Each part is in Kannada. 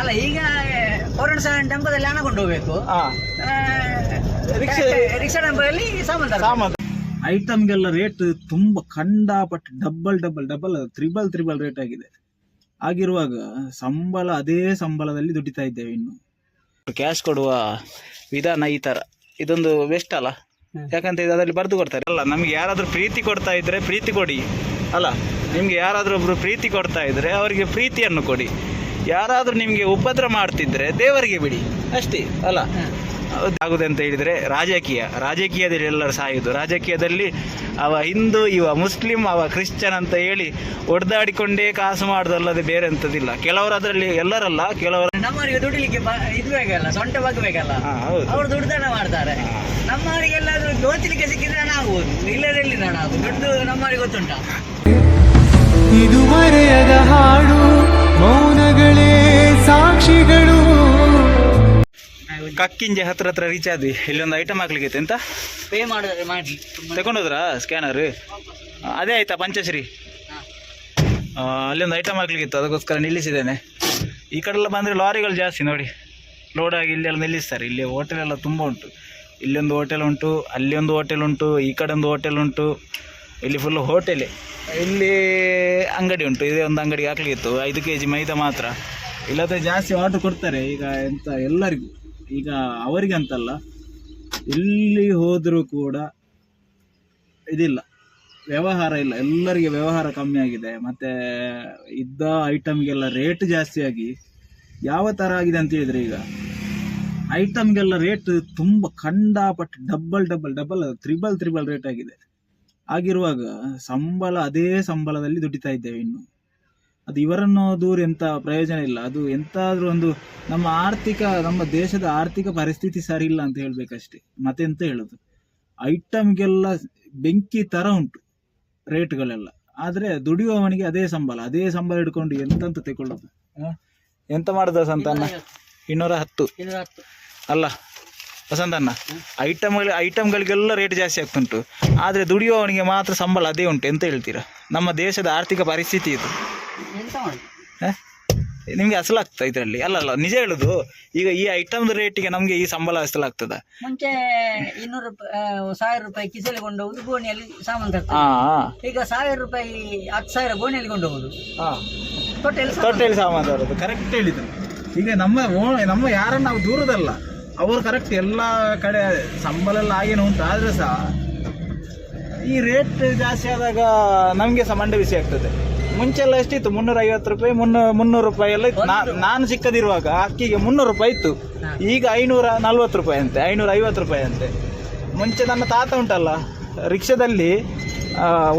ಅಲ್ಲ ಈಗ ಕೋರಣ ಟೆಂಪೋದಲ್ಲಿ ಹಣ ಕೊಂಡು ಹೋಗ್ಬೇಕು, ರಿಕ್ಷಾ ಟೆಂಪೋದಲ್ಲಿ ಸಾಮಾನು. ಐಟಮ್ಗೆಲ್ಲ ರೇಟ್ ತುಂಬಾ ಕಂಡಾಪಟ್ಟು ಡಬಲ್ ತ್ರಿಬಲ್ ರೇಟ್ ಆಗಿದೆ. ಆಗಿರುವಾಗ ಅದೇ ಸಂಬಳದಲ್ಲಿ ದುಡಿತಾ ಇದ್ದೇವೆ. ಇನ್ನು ಕ್ಯಾಶ್ ಕೊಡುವ ವಿಧಾನ ಈ ತರ, ಇದೊಂದು ಬೆಸ್ಟ್ ಅಲ್ಲ? ಯಾಕಂತ ಅದರಲ್ಲಿ ಬರೆದು ಕೊಡ್ತಾರೆ. ಅಲ್ಲ, ನಮ್ಗೆ ಯಾರಾದ್ರೂ ಪ್ರೀತಿ ಕೊಡ್ತಾ ಇದ್ರೆ ಪ್ರೀತಿ ಕೊಡಿ, ಅಲ್ಲ ನಿಮ್ಗೆ ಯಾರಾದ್ರೂ ಒಬ್ರು ಪ್ರೀತಿ ಕೊಡ್ತಾ ಇದ್ರೆ ಅವರಿಗೆ ಪ್ರೀತಿಯನ್ನು ಕೊಡಿ. ಯಾರಾದ್ರೂ ನಿಮ್ಗೆ ಉಪದ್ರ ಮಾಡ್ತಿದ್ರೆ ದೇವರಿಗೆ ಬಿಡಿ ಅಷ್ಟೇ, ಅಲ್ಲ? ಆಗುದೆ ಅಂತ ಹೇಳಿದ್ರೆ ರಾಜಕೀಯದಲ್ಲಿ ಎಲ್ಲರೂ ಸಾಯುದು. ರಾಜಕೀಯದಲ್ಲಿ ಅವ ಹಿಂದೂ, ಇವ ಮುಸ್ಲಿಂ, ಅವ ಕ್ರಿಶ್ಚಿಯನ್ ಅಂತ ಹೇಳಿ ಒಡೆದಾಡಿಕೊಂಡೇ ಕಾಸು ಮಾಡುದಲ್ಲದೆ ಬೇರೆ ಎಂತದಿಲ್ಲ. ಕೆಲವರು ಅದರಲ್ಲಿ, ಎಲ್ಲರಲ್ಲ, ಕೆಲವರು ನಮ್ಮವರಿಗೆ ದುಡಿಲಿಕ್ಕೆ ಇದು ಬೇಕಲ್ಲ, ಸೊಂಟ ಬಾಗಬೇಕಲ್ಲ, ಅವ್ರು ದುಡ್ದಾಣ ಮಾಡ್ತಾರೆ. ನಮ್ಮವರಿಗೆಲ್ಲಾದ್ರೂ ಜೋತಿಲಿಕ್ಕೆ ಸಿಕ್ಕಿದ್ರೆ ಹಣ ಆಗ್ಬೋದು, ಇಲ್ಲದಲ್ಲಿ ಹಣ ಆಗುದು. ದುಡ್ಡು ನಮ್ಮವರಿಗೆ ಗೊತ್ತುಂಟ. ಇದುವರೆಯದ ಹಾಡು ಮೌನಗಳೇ ಸಾಕ್ಷಿಗಳು. ಕಕ್ಕಿಂಜೆ ಹತ್ರ ರೀಚ್ ಆದ್ವಿ. ಇಲ್ಲೊಂದು ಐಟಮ್ ಹಾಕ್ಲಿಕ್ಕೆ ಎಂತ ಪೇ ಮಾಡಿ ತಗೊಂಡೋದ್ರ ಸ್ಕ್ಯಾನರ್? ಅದೇ ಆಯ್ತಾ ಪಂಚಶ್ರೀ? ಅಲ್ಲೊಂದು ಐಟಮ್ ಹಾಕ್ಲಿಕ್ಕಿತ್ತು, ಅದಕ್ಕೋಸ್ಕರ ನಿಲ್ಲಿಸಿದ್ದೇನೆ. ಈ ಕಡೆಲ್ಲ ಬಂದರೆ ಲಾರಿಗಳು ಜಾಸ್ತಿ ನೋಡಿ, ಲೋಡ್ ಆಗಿ ಇಲ್ಲೆಲ್ಲ ನಿಲ್ಲಿಸ್ತಾರೆ. ಇಲ್ಲಿ ಹೋಟೆಲ್ ಎಲ್ಲ ತುಂಬ ಉಂಟು. ಇಲ್ಲೊಂದು ಹೋಟೆಲ್ ಉಂಟು, ಅಲ್ಲಿ ಒಂದು ಹೋಟೆಲ್ ಉಂಟು, ಈ ಕಡೆ ಒಂದು ಹೋಟೆಲ್ ಉಂಟು. ಇಲ್ಲಿ ಫುಲ್ಲು ಹೋಟೆಲೇ. ಇಲ್ಲಿ ಅಂಗಡಿ ಉಂಟು. ಇದೇ ಒಂದು ಅಂಗಡಿಗೆ ಹಾಕ್ಲಿಕ್ಕಿತ್ತು 5 kg ಮೈದಾ ಮಾತ್ರ. ಇಲ್ಲದ್ರೆ ಜಾಸ್ತಿ ಆರ್ಡ್ರ್ ಕೊಡ್ತಾರೆ ಈಗ, ಎಂತ ಎಲ್ಲರಿಗೂ. ಈಗ ಅವರಿಗೆ ಅಂತಲ್ಲ, ಎಲ್ಲಿ ಹೋದರೂ ಕೂಡ ಇದಿಲ್ಲ, ವ್ಯವಹಾರ ಇಲ್ಲ. ಎಲ್ಲರಿಗೆ ವ್ಯವಹಾರ ಕಮ್ಮಿ ಆಗಿದೆ. ಮತ್ತು ಇದ್ದ ಐಟಮ್ಗೆಲ್ಲ ರೇಟ್ ಜಾಸ್ತಿ ಆಗಿ ಯಾವ ಥರ ಆಗಿದೆ ಅಂತ ಹೇಳಿದರೆ, ಈಗ ಐಟಮ್ಗೆಲ್ಲ ರೇಟ್ ತುಂಬ ಕಂಡಾಪಟ್ಟು ಡಬಲ್ ತ್ರಿಬಲ್ ರೇಟ್ ಆಗಿದೆ. ಆಗಿರುವಾಗ ಅದೇ ಸಂಬಳದಲ್ಲಿ ದುಡಿತಾ ಇದ್ದೇವೆ. ಇನ್ನು ಅದು ಇವರನ್ನು ದೂರ ಎಂಥ ಪ್ರಯೋಜನ ಇಲ್ಲ. ಅದು ಎಂತಾದ್ರೂ ಒಂದು ನಮ್ಮ ದೇಶದ ಆರ್ಥಿಕ ಪರಿಸ್ಥಿತಿ ಸರಿ ಇಲ್ಲ ಅಂತ ಹೇಳ್ಬೇಕಷ್ಟೇ. ಮತ್ತೆಂತ ಹೇಳೋದು, ಐಟಮ್ಗೆಲ್ಲ ಬೆಂಕಿ ತರ ಉಂಟು ರೇಟ್ಗಳೆಲ್ಲ. ಆದ್ರೆ ದುಡಿಯುವವನಿಗೆ ಅದೇ ಸಂಬಳ ಹಿಡ್ಕೊಂಡು ಎಂತ ತಗೊಳ್ಳೋದು? ಎಂತ ಮಾಡುದ ಸಂತಾನ? 210 ಅಲ್ಲ ವಸಂತಣ್ಣ, ಐಟಮ್ಗಳಿಗೆಲ್ಲ ರೇಟ್ ಜಾಸ್ತಿ ಆಗ್ತುಂಟು. ಆದರೆ ದುಡಿಯುವವನಿಗೆ ಮಾತ್ರ ಸಂಬಳ ಅದೇ ಉಂಟು. ಎಂತ ಹೇಳ್ತೀರಾ? ನಮ್ಮ ದೇಶದ ಆರ್ಥಿಕ ಪರಿಸ್ಥಿತಿ ಇದು. ನಿಮ್ಗೆ ಅಸಲಾಗ್ತದ ಇದರಲ್ಲಿ? ಅಲ್ಲ, ನಿಜ ಹೇಳುದು. ಈಗ ಈ ಐಟಮ್ದ ರೇಟಿಗೆ ನಮ್ಗೆ ಈ ಸಂಬಳ ಅಸಲಾಗ್ತದ? ಮುಂಚೆ 200-1000 ರೂಪಾಯಿ ಕಿಸೆಯಲ್ಲಿ ಕೊಂಡು ಹೋಗುದು, ಗೋಣಿಯಲ್ಲಿ ಸಾಮಾನು ತರ್ತಾರೆ. ಈಗ 1000 ರೂಪಾಯಿ 10,000 ಗೋಣಿಯಲ್ಲಿ ಕೊಂಡು ಹೋಗುದು, ತೊಟ್ಟೆಯಲ್ಲಿ ಸಾಮಾನು ತರೋದು. ಕರೆಕ್ಟ್ ಹೇಳಿದ್ರು. ಈಗ ನಮ್ಮ ಯಾರನ್ನ ನಾವು ದೂರದಲ್ಲ, ಅವರು ಕರೆಕ್ಟ್ ಎಲ್ಲ ಕಡೆ ಸಂಬಳ ಎಲ್ಲ ಆಗೇನು ಉಂಟು. ಆದ್ರೆ ಸಹ ಈ ರೇಟ್ ಜಾಸ್ತಿ ಆದಾಗ ನಮ್ಗೆ ಸಹ ಮಂಡೆ ಬಿಸಿ ಆಗ್ತದೆ. ಮುಂಚೆಲ್ಲ ಎಷ್ಟಿತ್ತು? 350 ರೂಪಾಯಿ, 300 ರೂಪಾಯಿ ಎಲ್ಲ ಇತ್ತು. ನಾನು ಚಿಕ್ಕದಿರುವಾಗ ಅಕ್ಕಿಗೆ 300 ರೂಪಾಯಿ ಇತ್ತು. ಈಗ 540 ರೂಪಾಯಿ ಅಂತೆ, 550 ರೂಪಾಯಿ ಅಂತೆ. ಮುಂಚೆ ನನ್ನ ತಾತ ಉಂಟಲ್ಲ, ರಿಕ್ಷಾದಲ್ಲಿ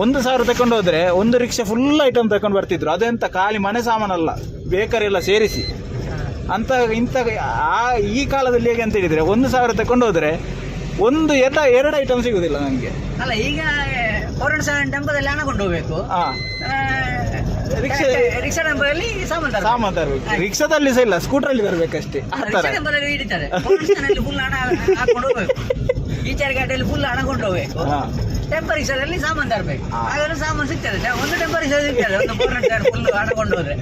1,000 ತಗೊಂಡು ಹೋದ್ರೆ ಒಂದು ರಿಕ್ಷಾ ಫುಲ್ ಐಟಮ್ ತಗೊಂಡು ಬರ್ತಿದ್ರು. ಅದೆಂತ ಖಾಲಿ ಮನೆ ಸಾಮಾನಲ್ಲ, ಬೇಕರಿ ಎಲ್ಲ ಸೇರಿಸಿ ಅಂತ. ಈ ಕಾಲದಲ್ಲಿ ಹೇಗೆ ಅಂತ ಹೇಳಿದ್ರೆ, 1,000 ತಗೊಂಡು ಹೋದ್ರೆ ಎರಡು ಐಟಮ್ ಸಿಗುದಿಲ್ಲ ನನಗೆ. ಅಲ್ಲ, ಈಗ ಕೋರಣ ಟೆಂಪೋದಲ್ಲಿ ಹಣ ಕೊಂಡು ಹೋಗ್ಬೇಕು, ರಿಕ್ಷಾ ಟೆಂಪೋದಲ್ಲಿ ಸಾಮಾನು ತರಬೇಕು. ರಿಕ್ಷಾದಲ್ಲಿ ಸಹ ಇಲ್ಲ, ಸ್ಕೂಟರಲ್ಲಿ ಬರ್ಬೇಕಷ್ಟೇ. ಹಿಡಿತಾರೆ. ಫುಲ್ ಹಣ ಹಾಕೊಂಡು ಹೋಗ್ಬೇಕು, ಈಚಾರ ಗಾಡಿಯಲ್ಲಿ ಫುಲ್ ಹಣ ಕೊಂಡು ಹೋಗ್ಬೇಕು. ಟೆಂಪೋ ರಿಕ್ಷಾದಲ್ಲಿ ಸಾಮಾನು ತರಬೇಕು, ಹಾಗಾದ್ರೆ ಸಾಮಾನು ಸಿಗ್ತದೆ. ಒಂದು ಟೆಂಪೋ ರಿಕ್ಷಾ ಸಿಗ್ತದೆ, ಒಂದು ಕೋರಣ ಫುಲ್ ಹಣ ಕೊಂಡು ಹೋದ್ರೆ.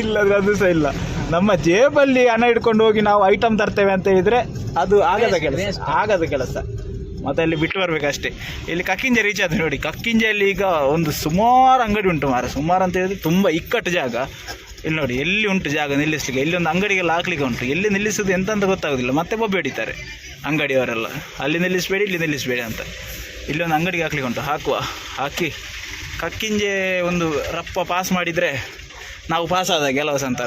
ಇಲ್ಲದ್ರೆ ಅದು ಸಹ ಇಲ್ಲ. ನಮ್ಮ ಜೇಬಲ್ಲಿ ಹಣ ಹಿಡ್ಕೊಂಡು ಹೋಗಿ ನಾವು ಐಟಮ್ ತರ್ತೇವೆ ಅಂತ ಹೇಳಿದ್ರೆ ಅದು ಆಗದ ಕೆಲಸ. ಮತ್ತೆ ಅಲ್ಲಿ ಬಿಟ್ಟು ಬರ್ಬೇಕಷ್ಟೇ. ಇಲ್ಲಿ ಕಕ್ಕಿಂಜೆ ರೀಚ್ ಆದ್ರೆ ನೋಡಿ, ಕಕ್ಕಿಂಜೆಯಲ್ಲಿ ಈಗ ಒಂದು ಸುಮಾರು ಅಂಗಡಿ ಉಂಟು ಮಾರ. ಸುಮಾರು ಅಂತ ಹೇಳಿದ್ರೆ ತುಂಬ ಇಕ್ಕಟ್ಟು ಜಾಗ. ಇಲ್ಲಿ ನೋಡಿ, ಎಲ್ಲಿ ಉಂಟು ಜಾಗ ನಿಲ್ಲಿಸ್ಲಿಕ್ಕೆ. ಇಲ್ಲಿ ಒಂದು ಅಂಗಡಿಗೆಲ್ಲ ಹಾಕ್ಲಿಕ್ಕೆ ಉಂಟು. ಎಲ್ಲಿ ನಿಲ್ಲಿಸೋದು ಎಂತ ಗೊತ್ತಾಗೋದಿಲ್ಲ. ಮತ್ತೆ ಬೊಬ್ಬೆ ಹಿಡಿತಾರೆ ಅಂಗಡಿಯವರೆಲ್ಲ, ಅಲ್ಲಿ ನಿಲ್ಲಿಸಬೇಡಿ ಇಲ್ಲಿ ನಿಲ್ಲಿಸಬೇಡಿ ಅಂತ. ಇಲ್ಲೊಂದು ಅಂಗಡಿಗೆ ಹಾಕ್ಲಿಕ್ಕೆ ಉಂಟು, ಹಾಕಿ ಕಕ್ಕಿಂಜೆ ಒಂದು ರಪ್ಪ ಪಾಸ್ ಮಾಡಿದರೆ ನಾವು ಪಾಸ್ ಆದಾಗ ಕೆಲಸ ಅಂತ.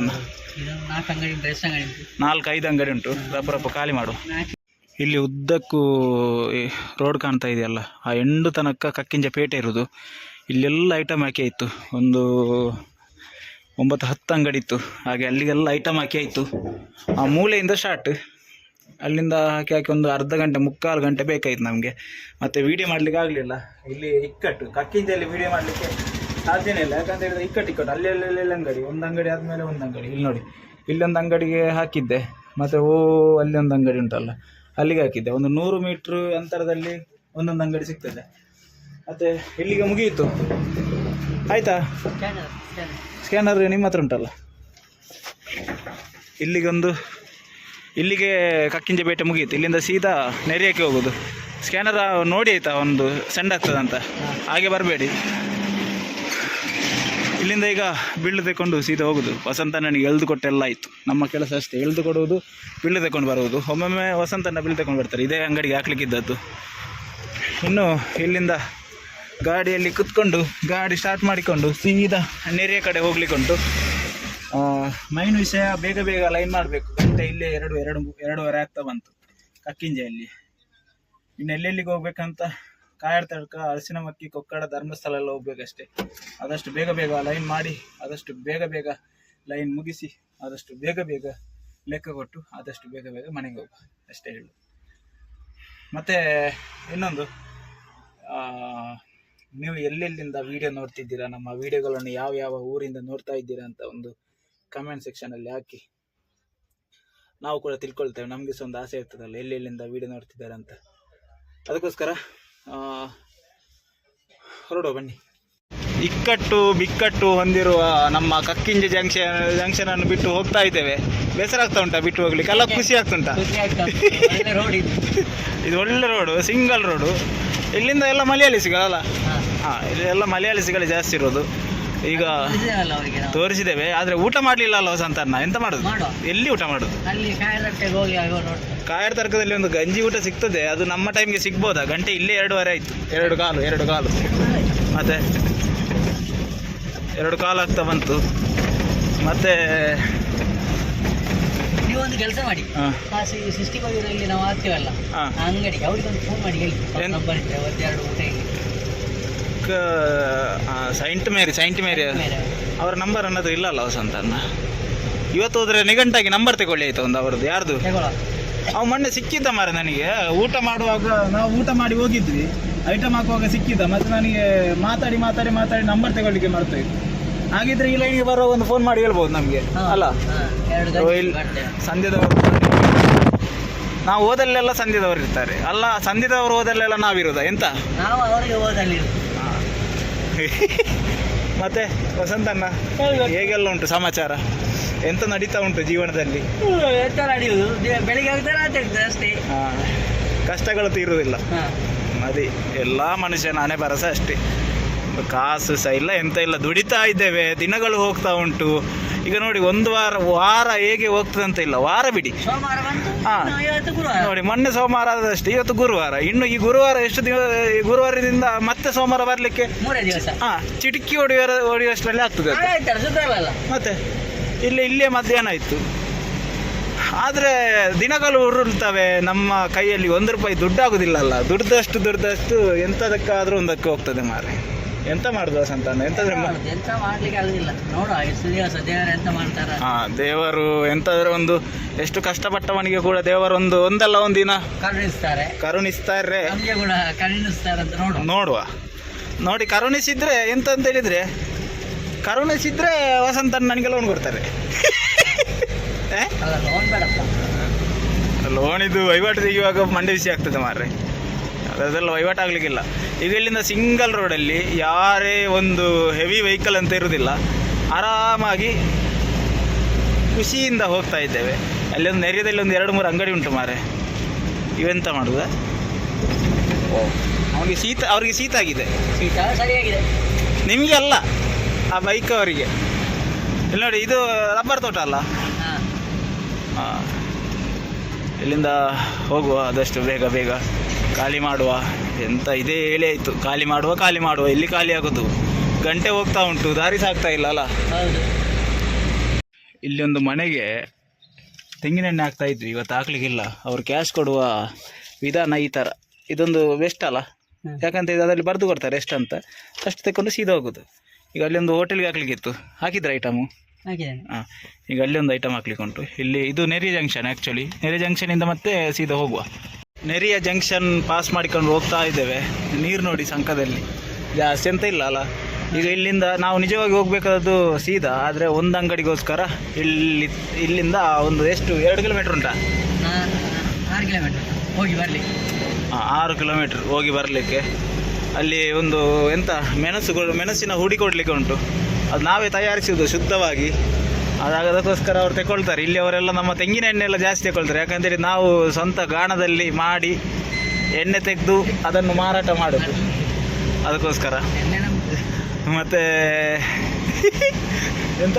4-5 ಅಂಗಡಿ ಉಂಟು, ರಪ್ಪ ಖಾಲಿ ಮಾಡು. ಇಲ್ಲಿ ಉದ್ದಕ್ಕೂ ರೋಡ್ ಕಾಣ್ತಾ ಇದೆಯಲ್ಲ, ಆ ಎಂಡು ತನಕ ಕಕ್ಕಿಂಜೆ ಪೇಟೆ ಇರೋದು. ಇಲ್ಲೆಲ್ಲ ಐಟಮ್ ಹಾಕಿ ಆಯಿತು, ಒಂದು 9-10 ಅಂಗಡಿ ಇತ್ತು. ಹಾಗೆ ಅಲ್ಲಿಗೆಲ್ಲ ಐಟಮ್ ಹಾಕಿ ಆಯಿತು. ಆ ಮೂಲೆಯಿಂದ ಸ್ಟಾರ್ಟ್, ಅಲ್ಲಿಂದ ಹಾಕಿ ಒಂದು ಅರ್ಧ ಗಂಟೆ 3/4 ಗಂಟೆ ಬೇಕಾಯ್ತು ನಮಗೆ. ಮತ್ತು ವೀಡಿಯೋ ಮಾಡಲಿಕ್ಕೆ ಆಗಲಿಲ್ಲ. ಇಲ್ಲಿ ಇಕ್ಕಟ್ಟು, ಕಕ್ಕಿಂಜೆಯಲ್ಲಿ ವೀಡಿಯೋ ಮಾಡಲಿಕ್ಕೆ ಸಾಧ್ಯನೇ ಇಲ್ಲ. ಯಾಕಂತ ಹೇಳಿದ್ರೆ ಇಕ್ಕಟ್ಟು ಅಲ್ಲಿ ಅಂಗಡಿ, ಒಂದು ಅಂಗಡಿ ಆದಮೇಲೆ ಒಂದು ಅಂಗಡಿ. ಇಲ್ಲಿ ನೋಡಿ, ಇಲ್ಲೊಂದು ಅಂಗಡಿಗೆ ಹಾಕಿದ್ದೆ, ಮತ್ತು ಅಲ್ಲಿ ಒಂದು ಅಂಗಡಿ ಉಂಟಲ್ಲ ಅಲ್ಲಿಗೆ ಹಾಕಿದ್ದೆ. ಒಂದು 100 ಮೀಟ್ರ್ ಅಂತರದಲ್ಲಿ ಒಂದೊಂದು ಅಂಗಡಿ ಸಿಗ್ತದೆ. ಮತ್ತು ಇಲ್ಲಿಗೆ ಮುಗಿಯಿತು. ಆಯಿತಾ? ಸ್ಕ್ಯಾನರ್ ನಿಮ್ಮ ಹತ್ರ ಉಂಟಲ್ಲ, ಇಲ್ಲಿಗೆ ಕಕ್ಕಿಂಜಪೇಟೆ ಮುಗಿಯಿತು. ಇಲ್ಲಿಂದ ಸೀದಾ ನೆರಿಯಕ್ಕೆ ಹೋಗೋದು. ಸ್ಕ್ಯಾನರ್ ನೋಡಿ ಆಯಿತಾ, ಒಂದು ಸೆಂಡ್ ಆಗ್ತದಂತ, ಹಾಗೆ ಬರಬೇಡಿ. ಇಲ್ಲಿಂದ ಈಗ ಬಿಲ್ಲು ತೆಕ್ಕೊಂಡು ಸೀದಾ ಹೋಗೋದು. ವಸಂತನಿಗೆ ಎಳೆದು ಕೊಟ್ಟೆಲ್ಲ ಆಯಿತು. ನಮ್ಮ ಕೆಲಸ ಅಷ್ಟೇ, ಎಳೆದು ಕೊಡುವುದು, ಬಿಲ್ಲು ತೆಕ್ಕೊಂಡು ಬರುವುದು. ಒಮ್ಮೊಮ್ಮೆ ವಸಂತನ ಬಿಲ್ಲು ತೆಕ್ಕೊಂಡು ಬರ್ತಾರೆ, ಇದೇ ಅಂಗಡಿಗೆ ಹಾಕ್ಲಿಕ್ಕಿದ್ದದ್ದು. ಇನ್ನು ಇಲ್ಲಿಂದ ಗಾಡಿಯಲ್ಲಿ ಕುತ್ಕೊಂಡು ಗಾಡಿ ಸ್ಟಾರ್ಟ್ ಮಾಡಿಕೊಂಡು ಸೀದಾ ನೆರೆಯ ಕಡೆ ಹೋಗ್ಲಿಕ್ಕುಂಟು. ಮೈನ್ ವಿಷಯ, ಬೇಗ ಬೇಗ ಲೈನ್ ಮಾಡಬೇಕು. ಗಂಟೆ ಇಲ್ಲೇ ಎರಡೂವರೆ ಆಗ್ತಾ ಬಂತು ಕಕ್ಕಿಂಜೆಯಲ್ಲಿ. ಇನ್ನು ಎಲ್ಲೆಲ್ಲಿಗೆ ಹೋಗ್ಬೇಕಂತ ಕಾಯರ್ ತಡ್ಕ, ಅರಸಿನಮಕ್ಕಿ, ಕೊಕ್ಕಡ, ಧರ್ಮಸ್ಥಳ ಎಲ್ಲ ಹೋಗ್ಬೇಕಷ್ಟೇ. ಆದಷ್ಟು ಬೇಗ ಬೇಗ ಲೈನ್ ಮಾಡಿ, ಆದಷ್ಟು ಬೇಗ ಬೇಗ ಲೈನ್ ಮುಗಿಸಿ, ಆದಷ್ಟು ಬೇಗ ಬೇಗ ಲೆಕ್ಕ ಕೊಟ್ಟು ಆದಷ್ಟು ಬೇಗ ಬೇಗ ಮನೆಗೆ ಹೋಗುವ ಅಷ್ಟೇ ಹೇಳು. ಮತ್ತು ಇನ್ನೊಂದು, ನೀವು ಎಲ್ಲೆಲ್ಲಿಂದ ವೀಡಿಯೋ ನೋಡ್ತಿದ್ದೀರಾ, ನಮ್ಮ ವೀಡಿಯೋಗಳನ್ನು ಯಾವ ಊರಿಂದ ನೋಡ್ತಾ ಇದ್ದೀರಾ ಅಂತ ಒಂದು ಕಮೆಂಟ್ ಸೆಕ್ಷನಲ್ಲಿ ಹಾಕಿ. ನಾವು ಕೂಡ ತಿಳ್ಕೊಳ್ತೇವೆ, ನಮಗೆ ಸಹ ಒಂದು ಆಸೆ ಇರ್ತದಲ್ಲ ಎಲ್ಲೆಲ್ಲಿಂದ ವೀಡಿಯೋ ನೋಡ್ತಿದ್ದಾರೆ ಅಂತ. ಅದಕ್ಕೋಸ್ಕರ ಹೊರಡುವ ಬನ್ನಿ. ಇಕ್ಕಟ್ಟು ಬಿಕ್ಕಟ್ಟು ಹೊಂದಿರುವ ನಮ್ಮ ಕಕ್ಕಿಂಜೆ ಜಂಕ್ಷನನ್ನು ಬಿಟ್ಟು ಹೋಗ್ತಾ ಇದ್ದೇವೆ. ಬೇಸರ ಆಗ್ತಾ ಉಂಟಾ ಬಿಟ್ಟು ಹೋಗ್ಲಿಕ್ಕೆ? ಎಲ್ಲ ಖುಷಿ ಆಗ್ತುಂಟಾ? ಇದು ಒಳ್ಳೆ ರೋಡು, ಸಿಂಗಲ್ ರೋಡು. ಇಲ್ಲಿಂದ ಎಲ್ಲ ಮಲಯಾಳಿಸಿಗಳಲ್ಲ. ಇಲ್ಲಿ ಎಲ್ಲ ಮಲಯಾಳಿಸಿಗಳೇ ಜಾಸ್ತಿ ಇರೋದು. ಈಗ ತೋರಿಸಿದ್ದೇವೆ, ಆದರೆ ಊಟ ಮಾಡಲಿಲ್ಲ ಅಲ್ಲ ವಸಂತನ, ಎಂತ ಮಾಡೋದು? ಎಲ್ಲಿ ಊಟ ಮಾಡೋದು? ಕಾಯರ್ ತರ್ಕದಲ್ಲಿ ಒಂದು ಗಂಜಿ ಊಟ ಸಿಗ್ತದೆ, ಅದು ನಮ್ಮ ಟೈಮ್ಗೆ ಸಿಗ್ಬೋದಾ? ಗಂಟೆ ಇಲ್ಲೇ 2:15 ಆಯಿತು. 2 ಕಾಲು ಮತ್ತೆ 2 ಕಾಲು ಆಗ್ತಾ ಬಂತು. ಮತ್ತೆ ನೀವೊಂದು ಕೆಲಸ ಮಾಡಿ, ಸಿಸ್ಟಿಗೋಗಿರಲ್ಲಿ ನಾವು ಆಗ್ತೇವಲ್ಲ ಅಂಗಡಿಗೆ, ಅವ್ರಿಗೆ ಒಂದು ಫೋನ್ ಮಾಡಿ ಹೇಳಿ, ನಂಬರ್ ಇದ್ರೆ 1-2 ಊಟ ಹೇಳಿ. ಸೈಂಟ್ ಮೇರಿ ಅವರ ನಂಬರ್ ಅನ್ನೋದು ಇಲ್ಲಲ್ಲ ವಸಂತನ. ಇವತ್ತು ಹೋದ್ರೆ ನಿಘಂಟಾಗಿ ನಂಬರ್ ತಗೊಳ್ಳಿ ಆಯ್ತು ಒಂದು ಅವರದ್ದು. ಯಾರ್ದು? ಅವು ಮೊನ್ನೆ ಸಿಕ್ಕಿದ್ದ ಮಾರೆ ನನಗೆ. ಊಟ ಮಾಡುವಾಗ ನಾವು ಊಟ ಮಾಡಿ ಹೋಗಿದ್ವಿ, ಐಟಮ್ ಹಾಕುವಾಗ ಸಿಕ್ಕಿದ್ದ. ಮತ್ತೆ ನನಗೆ ಮಾತಾಡಿ ನಂಬರ್ ತಗೊಳ್ಳಿಕ್ಕೆ ಮರ್ತೋಯ್ತು. ಹಾಗಿದ್ರೆ ಈ ಲೈನ್ಗೆ ಬರೋ ಒಂದು ಫೋನ್ ಮಾಡಿ ಹೇಳ್ಬೋದು ನಮಗೆ ಅಲ್ಲ? ಸಂಧ್ಯದವರು ನಾವು ಹೋದಲ್ಲೆಲ್ಲ ಸಂಧ್ಯದವರು ಇರ್ತಾರೆ ಅಲ್ಲ? ಸಂಧ್ಯದವರು ಹೋದಲ್ಲೆಲ್ಲ ನಾವಿರೋದ ಎಂತ? ನಾವು ಅವರಿಗೆ ಹೋದಲ್ಲಿ. ಮತ್ತೆ ವಸಂತಣ್ಣ, ಹೇಗೆಲ್ಲ ಉಂಟು ಸಮಾಚಾರ? ಎಂತ ನಡೀತಾ ಉಂಟು ಜೀವನದಲ್ಲಿ? ಎಂತ ನಡೆಯುವುದು, ಬೆಳಿಗ್ಗೆ ಆಗ್ತಾರೆ ರಾತ್ರಿ ಆಗ್ತದೆ ಅಷ್ಟೇ. ಕಷ್ಟಗಳು ತೀರುವುದಿಲ್ಲ. ಅದೇ ಎಲ್ಲ ಮನುಷ್ಯನ ಹಣೆ ಬರಸ ಅಷ್ಟೇ. ಕಾಸು ಸಹ ಇಲ್ಲ, ಎಂತ ಇಲ್ಲ, ದುಡಿತಾ ಇದ್ದೇವೆ, ದಿನಗಳು ಹೋಗ್ತಾ ಉಂಟು. ಈಗ ನೋಡಿ, ಒಂದು ವಾರ ಹೇಗೆ ಹೋಗ್ತದೆ ಅಂತ ಇಲ್ಲ. ವಾರ ಬಿಡಿ, ನೋಡಿ ಮೊನ್ನೆ ಸೋಮವಾರ ಆದಷ್ಟೇ, ಇವತ್ತು ಗುರುವಾರ. ಇನ್ನು ಈ ಗುರುವಾರ ಎಷ್ಟು ಗುರುವಾರದಿಂದ ಮತ್ತೆ ಸೋಮವಾರ ಬರ್ಲಿಕ್ಕೆ 3 ದಿವಸ. ಚಿಟಕಿ ಹೊಡೆಯುವಷ್ಟರಲ್ಲಿ ಆಗ್ತದೆ. ಮತ್ತೆ ಇಲ್ಲೇ ಮಧ್ಯಾಹ್ನ ಆಯ್ತು. ಆದರೆ ದಿನಗಳು ಉರುಳ್ತವೆ. ನಮ್ಮ ಕೈಯಲ್ಲಿ 1 ರೂಪಾಯಿ ದುಡ್ಡಾಗುದಿಲ್ಲ ಅಲ್ಲ. ದುಡ್ದಷ್ಟು ಎಂತದಕ್ಕಾದ್ರೂ ಒಂದಕ್ಕೆ ಹೋಗ್ತದೆ ಮಾರೆ. ಎಂತ ಮಾಡುದು ವಸಂತನ? ಎಂತ ಮಾಡ್ಲಿಕ್ಕೆ ಆಗುದಿಲ್ಲ. ನೋಡುವ ಎಷ್ಟು ದಿವಸ ದೇವರು ಎಂತ ಮಾಡ್ತಾರೆ. ದೇವರು ಎಂತಾದ್ರೂ ಒಂದು, ಎಷ್ಟು ಕಷ್ಟಪಟ್ಟವನಿಗೆ ಕೂಡ ದೇವರು ಒಂದಲ್ಲ ಒಂದಿನ ಕರುಣಿಸ್ತಾರೆ. ನಮ್ಗೆ ಕೂಡ ಕರುಣಿಸ್ತಾರೆ ಅಂತ ನೋಡುವ. ನೋಡಿ, ಕರುಣಿಸಿದ್ರೆ ಎಂತ ಅಂತ ಹೇಳಿದ್ರೆ, ಕರುಣಿಸಿದ್ರೆ ವಸಂತನ ನನಗೆ ಲೋನ್ ಕೊಡ್ತಾರೆ. ಲೋನ್ ಇದು ವಹಿವಾಟು ತೆಗೆಯುವಾಗ ಮಂಡೆ ಬಿಸಿ ಆಗ್ತದೆ ಮಾರ್ರೆ. ಅದೆಲ್ಲ ವಹಿವಾಟು ಆಗ್ಲಿಕ್ಕಿಲ್ಲ. ಈಗ ಇಲ್ಲಿಂದ ಸಿಂಗಲ್ ರೋಡಲ್ಲಿ ಯಾರೇ ಒಂದು ಹೆವಿ ವೆಹಿಕಲ್ ಅಂತ ಇರುವುದಿಲ್ಲ, ಆರಾಮಾಗಿ ಖುಷಿಯಿಂದ ಹೋಗ್ತಾ ಇದ್ದೇವೆ. ಅಲ್ಲಿ ಒಂದು ನೆರೆಯದಲ್ಲಿ 2-3 ಅಂಗಡಿ ಉಂಟು ಮಾರೆ. ಇವೆಂತ ಮಾಡುದ? ಅವ್ರಿಗೆ ಶೀತ ಆಗಿದೆ. ನಿಮಗೆ ಅಲ್ಲ, ಆ ಬೈಕ್ ಅವರಿಗೆ. ಇಲ್ಲಿ ನೋಡಿ, ಇದು ರಬ್ಬರ್ ತೋಟ ಅಲ್ಲ? ಇಲ್ಲಿಂದ ಹೋಗುವ, ಆದಷ್ಟು ಬೇಗ ಬೇಗ ಖಾಲಿ ಮಾಡುವ. ಎಂತ ಇದೇ ಹೇಳಿ ಆಯಿತು, ಖಾಲಿ ಮಾಡುವ. ಎಲ್ಲಿ ಖಾಲಿ ಆಗೋದು? ಗಂಟೆ ಹೋಗ್ತಾ ಉಂಟು, ದಾರಿ ಸಾಕ್ತಾ ಇಲ್ಲ ಅಲ್ಲ? ಇಲ್ಲಿ ಒಂದು ಮನೆಗೆ ತೆಂಗಿನೆಣ್ಣೆ ಹಾಕ್ತಾ ಇದ್ವಿ, ಇವತ್ತು ಹಾಕ್ಲಿಕ್ಕಿಲ್ಲ. ಅವ್ರು ಕ್ಯಾಶ್ ಕೊಡುವ ವಿಧಾನ ಈ ಥರ. ಇದೊಂದು ವೆಸ್ಟ್ ಅಲ್ಲ, ಯಾಕಂತ ಅದರಲ್ಲಿ ಬರೆದು ಕೊಡ್ತಾರೆ ಎಷ್ಟು ಅಂತ. ಅಷ್ಟು ತಗೊಂಡು ಸೀದಾ ಹೋಗೋದು. ಈಗ ಅಲ್ಲಿ ಒಂದು ಹೋಟೆಲ್ಗೆ ಹಾಕ್ಲಿಕ್ಕಿತ್ತು, ಹಾಕಿದ್ರೆ ಐಟಮು. ಹಾಂ, ಈಗ ಅಲ್ಲಿ ಒಂದು ಐಟಮ್ ಹಾಕ್ಲಿಕ್ಕೆ ಉಂಟು. ಇಲ್ಲಿ ಇದು ನೆರಿಯ ಜಂಕ್ಷನ್. ಆ್ಯಕ್ಚುಲಿ ನೆರಿಯ ಜಂಕ್ಷನಿಂದ ಮತ್ತೆ ಸೀದಾ ಹೋಗುವ. ನೆರಿಯ ಜಂಕ್ಷನ್ ಪಾಸ್ ಮಾಡಿಕೊಂಡು ಹೋಗ್ತಾ ಇದ್ದೇವೆ. ನೀರು ನೋಡಿ ಸಂಕದಲ್ಲಿ ಜಾಸ್ತಿ ಅಂತ ಇಲ್ಲ ಅಲ್ಲ. ಈಗ ಇಲ್ಲಿಂದ ನಾವು ನಿಜವಾಗಿ ಹೋಗ್ಬೇಕಾದದ್ದು ಸೀದಾ, ಆದರೆ ಒಂದು ಅಂಗಡಿಗೋಸ್ಕರ ಇಲ್ಲಿಂದ ಒಂದು ಎಷ್ಟು 2 ಕಿಲೋಮೀಟ್ರ್ ಉಂಟಾ? 6 ಕಿಲೋಮೀಟ್ರ್ ಹೋಗಿ ಬರಲಿಕ್ಕೆ. 6 ಕಿಲೋಮೀಟ್ರ್ ಹೋಗಿ ಬರಲಿಕ್ಕೆ. ಅಲ್ಲಿ ಒಂದು ಮೆಣಸಿನ ಹುಡಿ ಕೊಡಲಿಕ್ಕೆ ಉಂಟು. ಅದು ನಾವೇ ತಯಾರಿಸುವುದು ಶುದ್ಧವಾಗಿ. ಅದಕ್ಕೋಸ್ಕರ ಅವ್ರು ತಗೊಳ್ತಾರೆ. ಇಲ್ಲಿ ಅವರೆಲ್ಲ ನಮ್ಮ ತೆಂಗಿನ ಎಣ್ಣೆ ಎಲ್ಲ ಜಾಸ್ತಿ ತಗೊಳ್ತಾರೆ. ಯಾಕಂತೇಳಿ ನಾವು ಸ್ವಂತ ಗಾಣದಲ್ಲಿ ಮಾಡಿ ಎಣ್ಣೆ ತೆಗೆದು ಅದನ್ನು ಮಾರಾಟ ಮಾಡೋದು, ಅದಕ್ಕೋಸ್ಕರ. ಮತ್ತೆ ಎಂತ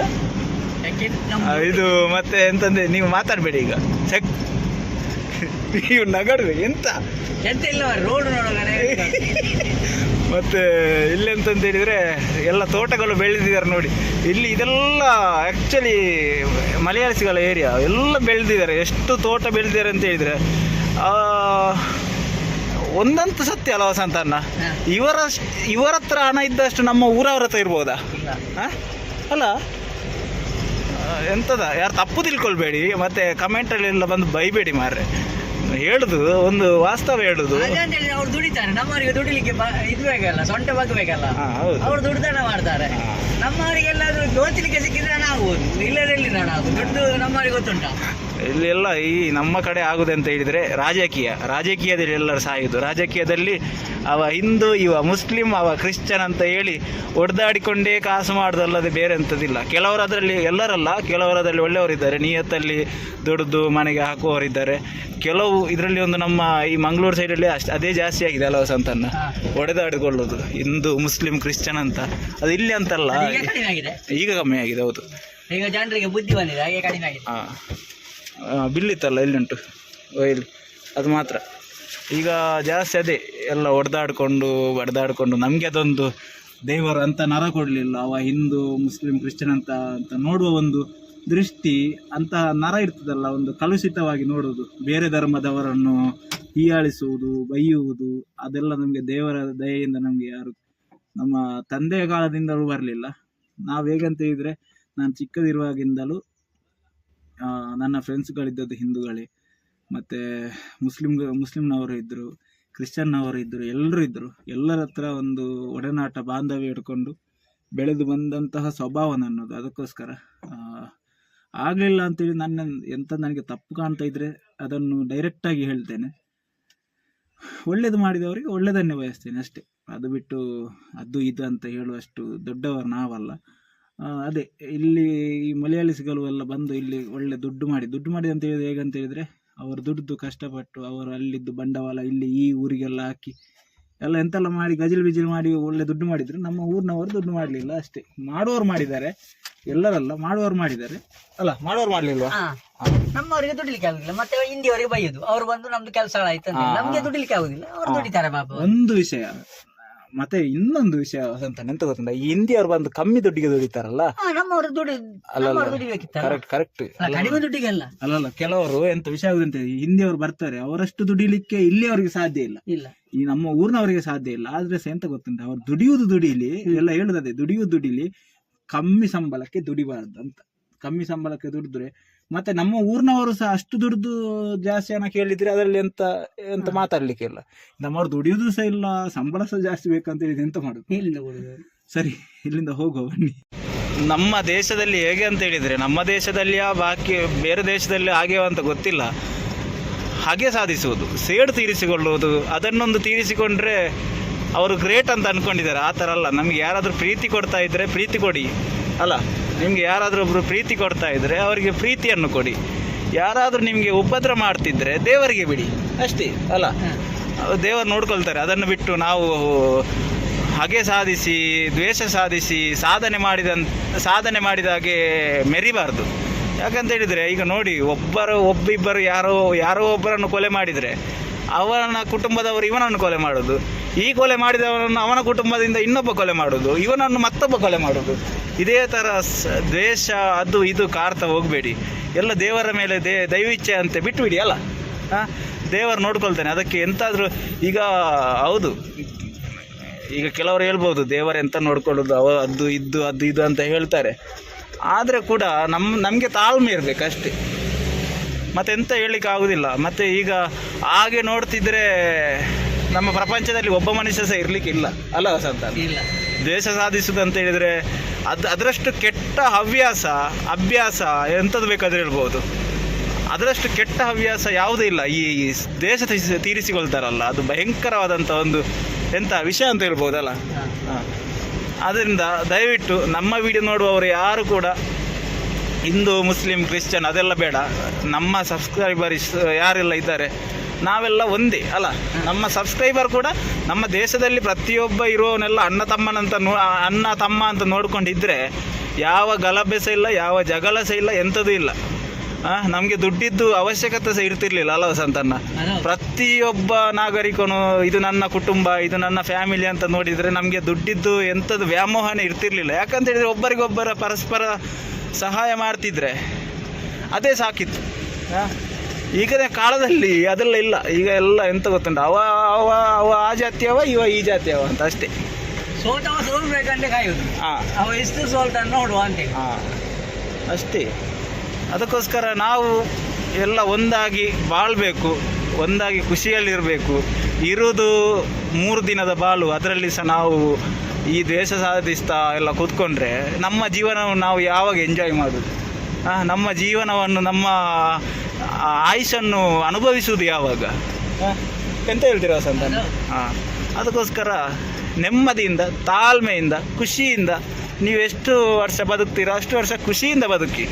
ಇದು ಮತ್ತೆ ಎಂತಂದ್ರೆ ನೀವು ಮಾತಾಡಬೇಡಿ ಈಗ, ಚೆಕ್ ನೀವು ನಗಡ್ಬೇಡಿ ಎಂತ ಇಲ್ಲ ರೋಡ್ ನೋಡೋಣ. ಮತ್ತೆ ಇಲ್ಲೆಂತಂತ ಹೇಳಿದರೆ ಎಲ್ಲ ತೋಟಗಳು ಬೆಳೆದಿದ್ದಾರೆ ನೋಡಿ. ಇಲ್ಲಿ ಇದೆಲ್ಲ ಆ್ಯಕ್ಚುಲಿ ಮಲಯಾಳಿಸಿಗಳ ಏರಿಯಾ ಎಲ್ಲ ಬೆಳೆದಿದ್ದಾರೆ. ಎಷ್ಟು ತೋಟ ಬೆಳೆದಿದ್ದಾರೆ ಅಂತ ಹೇಳಿದರೆ ಒಂದಂತೂ ಸತ್ಯ ಅಲ್ಲ ವಸಂತಣ್ಣ, ಇವರ ಹತ್ರ ಹಣ ಇದ್ದಷ್ಟು ನಮ್ಮ ಊರವ್ರ ಹತ್ರ ಇರ್ಬೋದಾ? ಅಲ್ಲ ಎಂತದ, ಯಾರು ತಪ್ಪು ತಿಳ್ಕೊಳ್ಬೇಡಿ, ಮತ್ತೆ ಕಮೆಂಟಲ್ಲೆಲ್ಲ ಬಂದು ಬೈಬೇಡಿ ಮಾರ್ರೆ. ಹೇಳುದು ಒಂದು ವಾಸ್ತವ ಹೇಳುದು. ಅವ್ರು ದುಡಿತಾರೆ, ನಮ್ಮವರಿಗೆ ದುಡಿಲಿಕ್ಕೆ ಇದು ಬೇಕಲ್ಲ, ಸೊಂಟ ಬಗ್ಬೇಕಲ್ಲ, ಅವ್ರು ದುಡ್ದಾನ ಮಾಡ್ತಾರೆ. ನಮ್ಮವರಿಗೆಲ್ಲಾದ್ರೂ ದೋಚಲಿಕ್ಕೆ ಸಿಕ್ಕಿದ್ರೆ ಹಣ ಆಗ್ಬೋದು, ಇಲ್ಲದಲ್ಲಿ ಹಣ ಆಗುದು. ದುಡ್ಡು ನಮ್ಮವರಿಗೆ ಗೊತ್ತುಂಟ. ಇಲ್ಲಿ ಎಲ್ಲ ಈ ನಮ್ಮ ಕಡೆ ಆಗುದು ಅಂತ ಹೇಳಿದರೆ ರಾಜಕೀಯದಲ್ಲಿ ಎಲ್ಲರೂ ಸಾಯುದು. ರಾಜಕೀಯದಲ್ಲಿ ಅವ ಹಿಂದೂ, ಇವ ಮುಸ್ಲಿಂ, ಅವ ಕ್ರಿಶ್ಚಿಯನ್ ಅಂತ ಹೇಳಿ ಒಡೆದಾಡಿಕೊಂಡೇ ಕಾಸು ಮಾಡೋದಲ್ಲದೆ ಬೇರೆ ಎಂಥದ್ದಿಲ್ಲ. ಕೆಲವರದರಲ್ಲಿ, ಎಲ್ಲರಲ್ಲ, ಕೆಲವರದಲ್ಲಿ ಒಳ್ಳೆಯವರಿದ್ದಾರೆ, ನಿಯತ್ತಲ್ಲಿ ದುಡಿದು ಮನೆಗೆ ಹಾಕುವವರಿದ್ದಾರೆ. ಕೆಲವು ಇದರಲ್ಲಿ ಒಂದು ನಮ್ಮ ಈ ಮಂಗಳೂರು ಸೈಡಲ್ಲಿ ಅದೇ ಜಾಸ್ತಿ ಆಗಿದೆ ಅಲ್ಲ ವಸಂತನ್ನ, ಒಡೆದಾಡಿಕೊಳ್ಳೋದು ಹಿಂದೂ ಮುಸ್ಲಿಂ ಕ್ರಿಶ್ಚಿಯನ್ ಅಂತ. ಅದು ಇಲ್ಲಿ ಅಂತಲ್ಲ, ಈಗ ಕಮ್ಮಿ ಆಗಿದೆ. ಹೌದು, ಈಗ ಜನರಿಗೆ ಬುದ್ಧಿ ಬಂದಿದೆ, ಹಾಗೆ ಕಡಿಮೆ ಆಗಿದೆ. ಬಿಲ್ಲಿತ್ತಲ್ಲ ಇಲ್ಲುಂಟು ಇಲ್ಲಿ, ಅದು ಮಾತ್ರ ಈಗ ಜಾಸ್ತಿ ಅದೇ ಎಲ್ಲ ಬಡ್ದಾಡ್ಕೊಂಡು ನಮಗೆ ಅದೊಂದು ದೇವರು ಅಂತ ನರ ಕೊಡಲಿಲ್ಲ. ಅವ ಹಿಂದೂ ಮುಸ್ಲಿಂ ಕ್ರಿಶ್ಚಿಯನ್ ಅಂತ ನೋಡುವ ಒಂದು ದೃಷ್ಟಿ ಅಂತ ನರ ಇರ್ತದಲ್ಲ, ಒಂದು ಕಲುಷಿತವಾಗಿ ನೋಡೋದು, ಬೇರೆ ಧರ್ಮದವರನ್ನು ಹೀಯಾಳಿಸುವುದು, ಬೈಯುವುದು, ಅದೆಲ್ಲ ನಮಗೆ ದೇವರ ದಯೆಯಿಂದ ನಮಗೆ ಯಾರು ನಮ್ಮ ತಂದೆಯ ಕಾಲದಿಂದಲೂ ಬರಲಿಲ್ಲ. ನಾವು ಹೇಗಂತ ಹೇಳಿದರೆ, ನಾನು ಚಿಕ್ಕದಿರುವಾಗಿಂದಲೂ ನನ್ನ ಫ್ರೆಂಡ್ಸ್ಗಳಿದ್ದದ್ದು ಹಿಂದೂಗಳೇ, ಮತ್ತು ಮುಸ್ಲಿಮ್ನವರು ಇದ್ದರು, ಕ್ರಿಶ್ಚಿಯನ್ನವರು ಇದ್ದರು, ಎಲ್ಲರೂ ಇದ್ದರು. ಎಲ್ಲರ ಹತ್ರ ಒಂದು ಒಡನಾಟ ಬಾಂಧವ್ಯ ಇಟ್ಕೊಂಡು ಬೆಳೆದು ಬಂದಂತಹ ಸ್ವಭಾವ ನನ್ನದು. ಅದಕ್ಕೋಸ್ಕರ ಆಗಲಿಲ್ಲ ಅಂತೇಳಿ ನನಗೆ ತಪ್ಪು ಕಾಣ್ತಾ ಇದ್ದರೆ ಅದನ್ನು ಡೈರೆಕ್ಟಾಗಿ ಹೇಳ್ತೇನೆ. ಒಳ್ಳೇದು ಮಾಡಿದವರಿಗೆ ಒಳ್ಳೆಯದನ್ನೇ ಬಯಸ್ತೇನೆ ಅಷ್ಟೇ. ಅದು ಬಿಟ್ಟು ಅದು ಇದು ಅಂತ ಹೇಳುವಷ್ಟು ದೊಡ್ಡವರು ನಾವಲ್ಲ. ಅದೇ ಇಲ್ಲಿ ಈ ಮಲಯಾಳಿಸಿಗಳು ಎಲ್ಲ ಬಂದು ಇಲ್ಲಿ ಒಳ್ಳೆ ದುಡ್ಡು ಮಾಡಿ ಅಂತ ಹೇಳಿದ್ರೆ ಹೇಗಂತ ಹೇಳಿದರೆ, ಅವರು ದುಡ್ದು ಕಷ್ಟಪಟ್ಟು ಅವರು ಅಲ್ಲಿದ್ದು ಬಂಡವಾಳ ಇಲ್ಲಿ ಈ ಊರಿಗೆಲ್ಲ ಹಾಕಿ ಎಲ್ಲ ಎಂತೆಲ್ಲ ಮಾಡಿ ಗಜಿಲ್ ಮಾಡಿ ಒಳ್ಳೆ ದುಡ್ಡು ಮಾಡಿದ್ರು. ನಮ್ಮ ಊರಿನವರು ದುಡ್ಡು ಮಾಡಲಿಲ್ಲ ಅಷ್ಟೇ. ಮಾಡೋರು ಮಾಡಿದ್ದಾರೆ, ಎಲ್ಲರಲ್ಲ, ಮಾಡೋರು ಮಾಡಿದ್ದಾರೆ ಅಲ್ಲ, ಮಾಡೋರು ಮಾಡಲಿಲ್ವಾ? ನಮ್ಮವರಿಗೆ ದುಡಿಲಿಕ್ಕೆ ಆಗುದಿಲ್ಲ, ಮತ್ತೆ ಹಿಂದಿಯವರಿಗೆ ಬೈಯುದು. ಅವ್ರು ಬಂದು ನಮ್ದು ಕೆಲಸ ಆಯ್ತು, ನಮ್ಗೆ ದುಡಿಲಿಕ್ಕೆ ಆಗುದಿಲ್ಲ, ಅವ್ರು ದುಡಿತಾರೆ ಪಾಪ. ಒಂದು ವಿಷಯ. ಮತ್ತೆ ಇನ್ನೊಂದು ವಿಷಯ ಅಂತ ಎಂತ ಗೊತ್ತುಂಟ, ಈ ಹಿಂದಿಯವರು ಬಂದು ಕಮ್ಮಿ ದುಡ್ಡಿಗೆ ದುಡಿತಾರಲ್ಲ, ನಮ್ಮವರು ಕರೆಕ್ಟ್ ಕಡಿಮೆ ದುಡ್ಡಿಗೆ ಅಲ್ಲ. ಕೆಲವರು ಎಂತ ವಿಷಯ ಆಗುದಂತ, ಹಿಂದಿಯವರು ಬರ್ತಾರೆ, ಅವರಷ್ಟು ದುಡಿಲಿಕ್ಕೆ ಇಲ್ಲಿ ಅವರಿಗೆ ಸಾಧ್ಯ ಇಲ್ಲ, ಈ ನಮ್ಮ ಊರಿನವರಿಗೆ ಸಾಧ್ಯ ಇಲ್ಲ. ಆದ್ರೆ ಎಂತ ಗೊತ್ತುಂಟ, ಅವ್ರು ದುಡಿಲಿ ಎಲ್ಲ ಹೇಳುದೇ, ದುಡಿಲಿ, ಕಮ್ಮಿ ಸಂಬಳಕ್ಕೆ ದುಡಿಬಾರ್ದು ಅಂತ. ಕಮ್ಮಿ ಸಂಬಳಕ್ಕೆ ದುಡಿದ್ರೆ ಮತ್ತೆ ನಮ್ಮ ಊರಿನವರು ಸಹ ಅಷ್ಟು ದುಡ್ದು ಜಾಸ್ತಿ ಹಣ ಕೇಳಿದ್ರೆ ಅದರಲ್ಲಿ ಎಂತ ಮಾತಾಡ್ಲಿಕ್ಕೆ ಇಲ್ಲ. ನಮ್ಮವ್ರು ದುಡಿಯೋದು ಸಹ ಇಲ್ಲ, ಸಂಬಳ ಸಹ ಜಾಸ್ತಿ ಬೇಕಂತ ಹೇಳಿದ್ರೆ ಎಂತ ಮಾಡುದು? ಸರಿ, ಇಲ್ಲಿಂದ ಹೋಗುವ ಬನ್ನಿ. ನಮ್ಮ ದೇಶದಲ್ಲಿ ಹೇಗೆ ಅಂತ ಹೇಳಿದ್ರೆ, ನಮ್ಮ ದೇಶದಲ್ಲಿ ಬಾಕಿ ಬೇರೆ ದೇಶದಲ್ಲಿ ಹಾಗೆ ಅಂತ ಗೊತ್ತಿಲ್ಲ, ಹಾಗೆ ಸಾಧಿಸುವುದು, ಸೇಡು ತೀರಿಸಿಕೊಳ್ಳುವುದು, ಅದನ್ನೊಂದು ತೀರಿಸಿಕೊಂಡ್ರೆ ಅವರು ಗ್ರೇಟ್ ಅಂತ ಅನ್ಕೊಂಡಿದ್ದಾರೆ. ಆ ಥರ ಅಲ್ಲ. ನಮ್ಗೆ ಯಾರಾದರೂ ಪ್ರೀತಿ ಕೊಡ್ತಾ ಇದ್ರೆ ಪ್ರೀತಿ ಕೊಡಿ ಅಲ್ಲ, ನಿಮಗೆ ಯಾರಾದರೂ ಒಬ್ಬರು ಪ್ರೀತಿ ಕೊಡ್ತಾ ಇದ್ರೆ ಅವರಿಗೆ ಪ್ರೀತಿಯನ್ನು ಕೊಡಿ. ಯಾರಾದರೂ ನಿಮಗೆ ಉಪದ್ರ ಮಾಡ್ತಿದ್ರೆ ದೇವರಿಗೆ ಬಿಡಿ ಅಷ್ಟೇ ಅಲ್ಲ, ದೇವರು ನೋಡ್ಕೊಳ್ತಾರೆ. ಅದನ್ನು ಬಿಟ್ಟು ನಾವು ಹಾಗೆ ಸಾಧಿಸಿ, ದ್ವೇಷ ಸಾಧಿಸಿ, ಸಾಧನೆ ಮಾಡಿದ ಹಾಗೆ ಮೆರಿಬಾರ್ದು. ಯಾಕಂತ ಹೇಳಿದರೆ, ಈಗ ನೋಡಿ, ಒಬ್ಬಿಬ್ಬರು ಯಾರೋ ಒಬ್ಬರನ್ನು ಕೊಲೆ ಮಾಡಿದರೆ ಅವನ ಕುಟುಂಬದವರು ಇವನನ್ನು ಕೊಲೆ ಮಾಡೋದು, ಈ ಕೊಲೆ ಮಾಡಿದವನನ್ನು ಅವನ ಕುಟುಂಬದಿಂದ ಇನ್ನೊಬ್ಬ ಕೊಲೆ ಮಾಡೋದು, ಇವನನ್ನು ಮತ್ತೊಬ್ಬ ಕೊಲೆ ಮಾಡೋದು. ಇದೇ ಥರ ದ್ವೇಷ ಅದು ಇದು ಕಾರ್ತಾ ಹೋಗಬೇಡಿ. ಎಲ್ಲ ದೇವರ ಮೇಲೆ ದೈವಿಚ್ಛೆ ಅಂತ ಬಿಟ್ಟುಬಿಡಿ ಅಲ್ಲ. ದೇವರು ನೋಡ್ಕೊಳ್ತಾನೆ. ಅದಕ್ಕೆ ಎಂತಾದರೂ ಈಗ ಹೌದು, ಈಗ ಕೆಲವರು ಹೇಳ್ಬೋದು ದೇವರು ಎಂತ ನೋಡ್ಕೊಳ್ಳೋದು, ಅದು ಇದು ಅಂತ ಹೇಳ್ತಾರೆ. ಆದರೆ ಕೂಡ ನಮಗೆ ತಾಳ್ಮೆ ಇರಬೇಕಷ್ಟೇ, ಮತ್ತೆಂತ ಹೇಳಲಿಕ್ಕೆ ಆಗೋದಿಲ್ಲ. ಮತ್ತು ಈಗ ಹಾಗೆ ನೋಡ್ತಿದ್ರೆ ನಮ್ಮ ಪ್ರಪಂಚದಲ್ಲಿ ಒಬ್ಬ ಮನುಷ್ಯ ಸಹ ಇರಲಿಕ್ಕಿಲ್ಲ ಅಲ್ಲ ವಸಂತ? ಇಲ್ಲ. ದ್ವೇಷ ಸಾಧಿಸುವುದು ಅಂತ ಹೇಳಿದರೆ ಅದರಷ್ಟು ಕೆಟ್ಟ ಅಭ್ಯಾಸ ಎಂಥದ್ದು ಬೇಕಾದರೆ ಹೇಳ್ಬೋದು. ಅದರಷ್ಟು ಕೆಟ್ಟ ಹವ್ಯಾಸ ಯಾವುದೂ ಇಲ್ಲ. ಈ ದೇಶ ತೀರಿಸಿಕೊಳ್ತಾರಲ್ಲ, ಅದು ಭಯಂಕರವಾದಂಥ ಒಂದು ಎಂಥ ವಿಷಯ ಅಂತ ಹೇಳ್ಬೋದಲ್ಲ. ಆದ್ದರಿಂದ ದಯವಿಟ್ಟು ನಮ್ಮ ವಿಡಿಯೋ ನೋಡುವವರು ಯಾರು ಕೂಡ ಹಿಂದೂ ಮುಸ್ಲಿಂ ಕ್ರಿಶ್ಚಿಯನ್ ಅದೆಲ್ಲ ಬೇಡ. ನಮ್ಮ ಸಬ್ಸ್ಕ್ರೈಬರ್ಸ್ ಯಾರೆಲ್ಲ ಇದ್ದಾರೆ ನಾವೆಲ್ಲ ಒಂದೇ ಅಲ್ಲ. ನಮ್ಮ ಸಬ್ಸ್ಕ್ರೈಬರ್ ಕೂಡ ನಮ್ಮ ದೇಶದಲ್ಲಿ ಪ್ರತಿಯೊಬ್ಬ ಇರುವವನೆಲ್ಲ ಅಣ್ಣ ತಮ್ಮ ಅಂತ ನೋಡ್ಕೊಂಡಿದ್ರೆ ಯಾವ ಗಲಭೆ ಸಹ ಇಲ್ಲ, ಯಾವ ಜಗಳ ಸಹ ಇಲ್ಲ, ಎಂಥದ್ದು ಇಲ್ಲ. ನಮಗೆ ದುಡ್ಡಿದ್ದು ಅವಶ್ಯಕತೆ ಸಹ ಇರ್ತಿರ್ಲಿಲ್ಲ ಅಲ್ಲ ವಸಂತಣ್ಣ. ಪ್ರತಿಯೊಬ್ಬ ನಾಗರಿಕನು ಇದು ನನ್ನ ಕುಟುಂಬ, ಇದು ನನ್ನ ಫ್ಯಾಮಿಲಿ ಅಂತ ನೋಡಿದರೆ ನಮಗೆ ದುಡ್ಡಿದ್ದು ಎಂಥದ್ದು ವ್ಯಾಮೋಹನೇ ಇರ್ತಿರ್ಲಿಲ್ಲ. ಯಾಕಂತ ಹೇಳಿದರೆ ಒಬ್ಬರಿಗೊಬ್ಬರ ಪರಸ್ಪರ ಸಹಾಯ ಮಾಡ್ತಿದ್ರೆ ಅದೇ ಸಾಕಿತ್ತು. ಈಗಿನ ಕಾಲದಲ್ಲಿ ಅದೆಲ್ಲ ಇಲ್ಲ. ಈಗ ಎಲ್ಲ ಎಂತ ಗೊತ್ತುಂಟು, ಅವ ಆ ಜಾತಿಯವ, ಇವ ಈ ಜಾತಿಯವ ಅಂತ ಅಷ್ಟೇ. ಸೋತವ ಸೋಲ್ಬೇಕಂತ ಕಾಯುದು, ಅವ ಎಷ್ಟು ಸೋಲ್ತಾನೆ ನೋಡುವ ಅಂತ. ಅಷ್ಟೇ. ಅದಕ್ಕೋಸ್ಕರ ನಾವು ಎಲ್ಲ ಒಂದಾಗಿ ಬಾಳಬೇಕು, ಒಂದಾಗಿ ಖುಷಿಯಲ್ಲಿರಬೇಕು. ಇರುವುದು 3 ದಿನದ ಬಾಳು, ಅದರಲ್ಲಿ ಸಹ ನಾವು ಈ ದೇಶ ಸಾಧಿಸ್ತಾ ಎಲ್ಲ ಕೂತ್ಕೊಂಡ್ರೆ ನಮ್ಮ ಜೀವನವನ್ನು ನಾವು ಯಾವಾಗ ಎಂಜಾಯ್ ಮಾಡೋದು? ನಮ್ಮ ಜೀವನವನ್ನು, ನಮ್ಮ ಆಯುಷನ್ನು ಅನುಭವಿಸುವುದು ಯಾವಾಗ? ಎಂತ ಹೇಳ್ತೀರ ವಸಂತ? ಅದಕ್ಕೋಸ್ಕರ ನೆಮ್ಮದಿಯಿಂದ, ತಾಳ್ಮೆಯಿಂದ, ಖುಷಿಯಿಂದ ನೀವು ಎಷ್ಟು ವರ್ಷ ಬದುಕ್ತೀರೋ ಅಷ್ಟು ವರ್ಷ ಖುಷಿಯಿಂದ ಬದುಕಿ.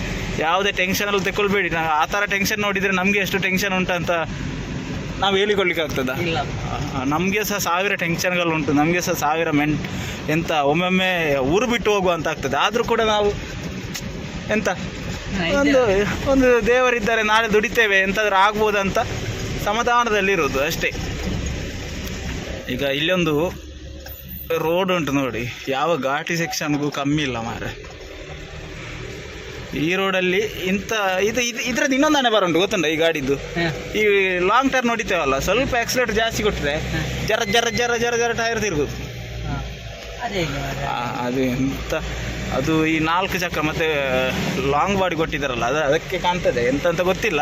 ಯಾವುದೇ ಟೆನ್ಷನಲ್ಲಿ ತಗೊಳ್ಬೇಡಿ. ಆ ಥರ ಟೆನ್ಷನ್ ನೋಡಿದರೆ ನಮಗೆ ಎಷ್ಟು ಟೆನ್ಷನ್ ಉಂಟಂತ ನಾವು ಹೇಳಿಕೊಳ್ಳಿಕ್ಕೆ ಆಗ್ತದ? ನಮಗೆ ಸಹ 1000 ಟೆನ್ಷನ್ಗಳುಂಟು, ನಮಗೆ ಸಹ 1000 ಎಂತ ಒಮ್ಮೊಮ್ಮೆ ಊರು ಬಿಟ್ಟು ಹೋಗುವಂತ ಆಗ್ತದೆ. ಆದರೂ ಕೂಡ ನಾವು ಎಂತ ಒಂದು ದೇವರಿದ್ದಾರೆ, ನಾಳೆ ದುಡಿತೇವೆ, ಎಂತಾದ್ರೂ ಆಗ್ಬೋದಂತ ಸಮಾಧಾನದಲ್ಲಿರೋದು ಅಷ್ಟೇ. ಈಗ ಇಲ್ಲೊಂದು ರೋಡ್ ಉಂಟು ನೋಡಿ, ಯಾವ ಘಾಟಿ ಸೆಕ್ಷನ್ಗೂ ಕಮ್ಮಿ ಇಲ್ಲ ಮಾರೆ. ಈ ರೋಡಲ್ಲಿ ಇದ್ರದ್ದು ಇನ್ನೊಂದು ಹಣೆ ಬರುಂಟು ಗೊತ್ತುಂಟ ಈ ಗಾಡಿದ್ದು. ಈ ಲಾಂಗ್ ಟರ್ನ್ ಹೊಡಿತೇವಲ್ಲ, ಸ್ವಲ್ಪ ಆಕ್ಸಿಲೇಟರ್ ಜಾಸ್ತಿ ಕೊಟ್ಟರೆ ಜರ ಜರ ಜರ ಜರ ಜರ ಟೈರ್ ತಿರುಗೋದು. ಅದು ಎಂತ, ಅದು ಈ 4 ಚಕ್ರ ಮತ್ತು ಲಾಂಗ್ ಬಾಡಿ ಕೊಟ್ಟಿದ್ದಾರಲ್ಲ, ಅದಕ್ಕೆ ಕಾಣ್ತದೆ. ಎಂತ ಗೊತ್ತಿಲ್ಲ,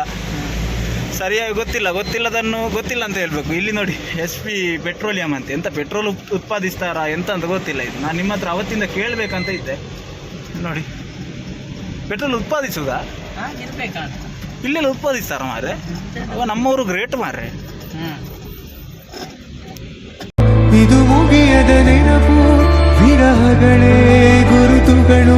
ಸರಿಯಾಗಿ ಗೊತ್ತಿಲ್ಲ ಅಂತ ಹೇಳ್ಬೇಕು. ಇಲ್ಲಿ ನೋಡಿ SP ಪೆಟ್ರೋಲಿಯಂ ಅಂತ, ಎಂತ ಪೆಟ್ರೋಲ್ ಉತ್ಪಾದಿಸ್ತಾರಾ ಎಂತ ಅಂತ ಗೊತ್ತಿಲ್ಲ. ಇದು ನಾನು ನಿಮ್ಮ ಹತ್ರ ಅವತ್ತಿಂದ ಕೇಳಬೇಕಂತ ಇದ್ದೆ. ನೋಡಿ, ಪೆಟ್ರೋಲ್ ಉತ್ಪಾದಿಸುವುದಾ? ಇಲ್ಲೆಲ್ಲ ಉತ್ಪಾದಿಸ್ತಾರ ಮಾರ್ರೆ. ನಮ್ಮವರು ಗ್ರೇಟ್ ಮಾರ್ರೆ. ಇದು ಮುಗಿಯದ ನೆನಪು, ವಿರಹಗಳೇ ಗುರುತುಗಳು.